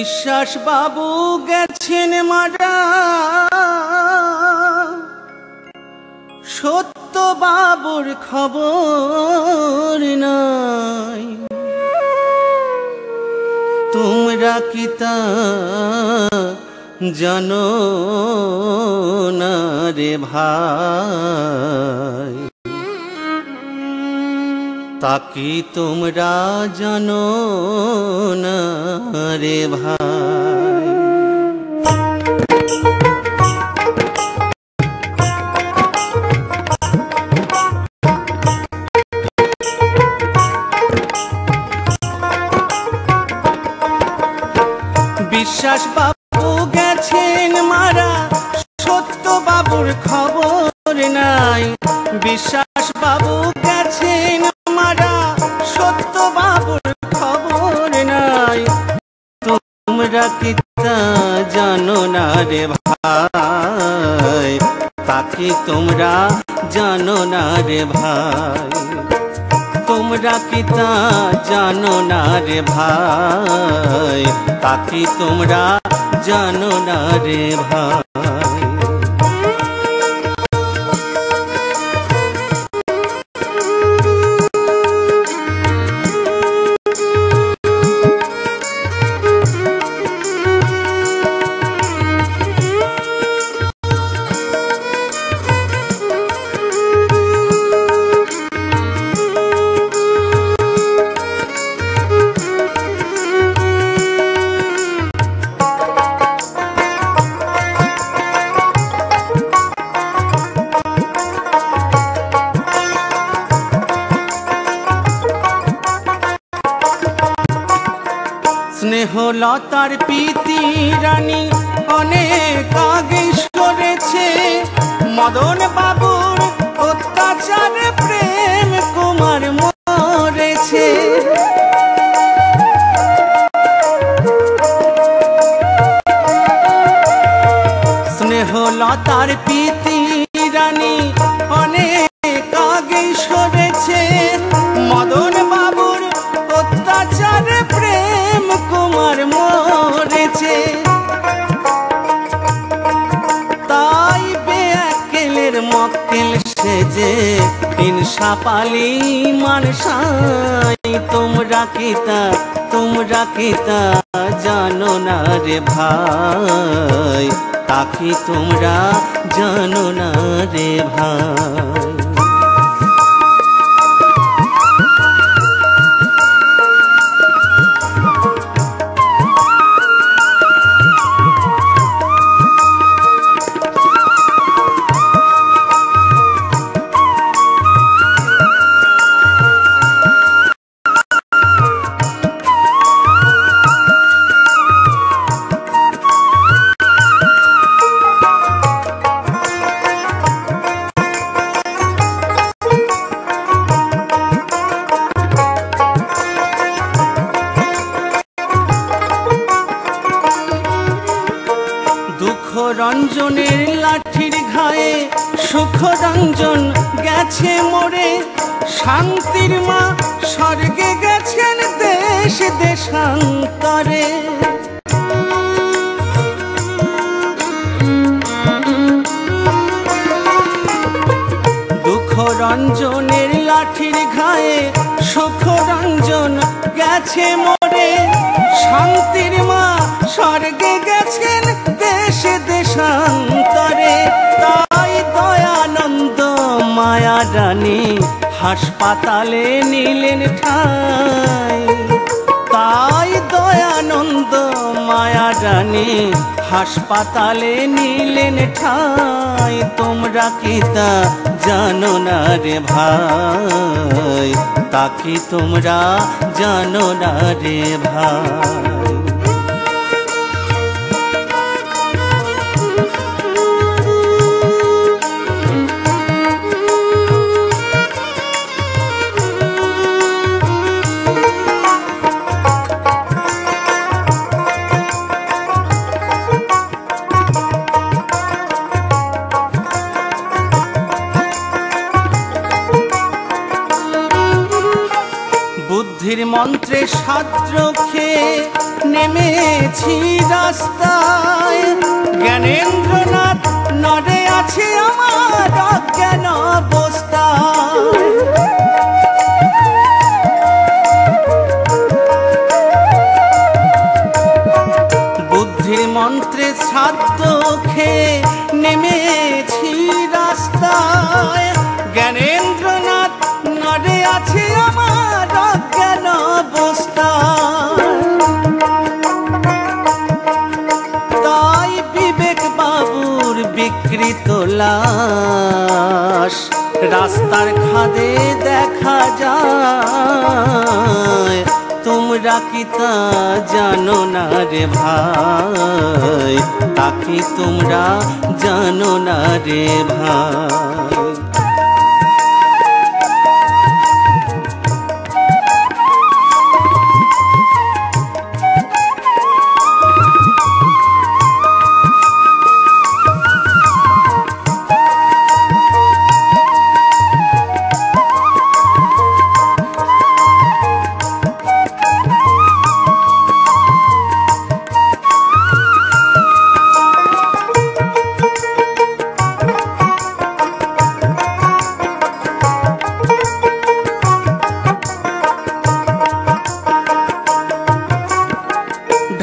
বিশ্বাস বাবু গেছেন মারা, সত্য বাবুর খবর নাই। তোমরা কি তা জানো না রে ভাই? তাকি তোমরা জানো না রে ভাই? বিশ্বাস বাবু গেছেন মারা, সত্য বাবুর খবর নাই। বিশ্বাস বাবু গেছেন মারা, সত্য বাবুর খবর নাই। তোমরা কি তা জানো না রে ভাই? তাকে তোমরা জানো না রে ভাই? তোমরা কি তা জানো না রে ভাই? তাকে তোমরা জানো না রে ভাই? স্নেহলতার প্রীতি রানী অনেক আগে সরেছে, মদন বাবুর অত্যাচারে প্রেম কুমার মরেছে। স্নেহলতার প্রীতি রানী অনেক আগে সরেছে, মদন বাবুর অত্যাচারে প্রেম কুমার মরেছে। তাই বেআকেলের মক্কেল সেজে হিংসা পালি মানসাই। তোমরা কি তা জানো না রে ভাই? তাকে তোমরা জানো না রে ভাই? রঞ্জনের লাঠির ঘায়ে সুখ রঞ্জন গেছে মোরে, শান্তির মা স্বর্গে গেছেন দেশ দেশান্তরে। দুঃখ রঞ্জনের লাঠির ঘায়ে সুখ রঞ্জন গেছে মোরে, শান্তির মা স্বর্গে গেছেন দেশ দেশান্তরে। তাই দয়ানন্দ মায়া রানী হাসপাতালে নিলেন ঠাঁই। তাই দয়ানন্দ মায়া রানী হাসপাতালে নিলেন ঠাঁই। তোমরা কি তা জানো না রে ভাই? তাকে তোমরা জানো না রে ভাই? বুদ্ধির মন্ত্রে সাদ্র খেয়ে নেমেছি রাস্তায়। জ্ঞানেন্দ্রনাথ নড়ে আছে আমার অজ্ঞান অবস্থায়। বুদ্ধির মন্ত্রে শ্রাদ্ধ খেয়ে নেমেছি রাস্তায়। জ্ঞানেন্দ্রনাথ নড়ে আছে আমার অজ্ঞান অবস্থায়। তাই বিবেক বাবুর বিকৃত লাশ রাস্তার খাদে দেখা যায়। তোমরা কি তা জানো না রে ভাই, তা কি তোমরা জানো না রে ভাই।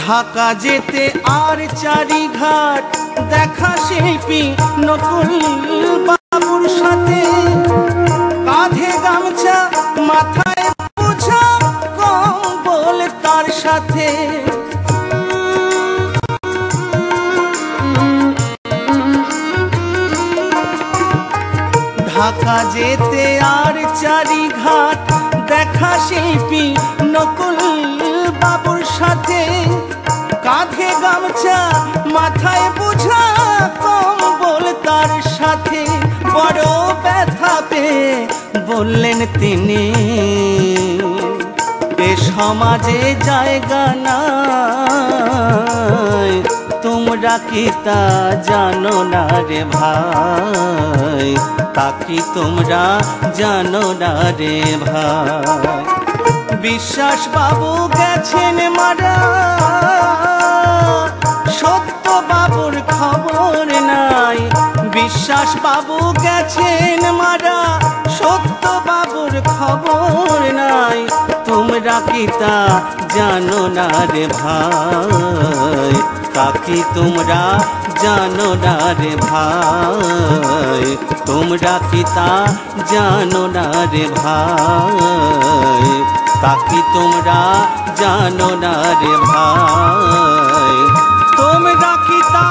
ঢাকা যেতে আর চারিঘাট দেখা শিল্পী নকুল বাবুর সাথে। কাঁধে গামছা মাথায় বোঝা কম্বল তার সাথে। ঢাকা যেতে আর চারিঘাট দেখা শিল্পী নকুল বাবুর সাথে। কাঁধে গামছা মাথায় বোঝা কম্বল তার সাথে। বড় ব্যথা পেয়ে বললেন তিনি, এ সমাজে জায়গা নাই। তোমরা কি তা জানো না রে ভাই, তা কি তোমরা জানো না রে ভাই। বিশ্বাস বাবু গেছেন মারা, সত্য বাবুর খবর নাই। বিশ্বাস বাবু গেছেন মারা, সত্য বাবুর খবর নাই। তোমরা কি তা জানো না রে ভাই, তা কি তোমরা জানো না রে ভাই। তোমরা কি তা জানো না রে ভাই, তা কি তোমরা জানো না রে ভাই। তোমরা কি তা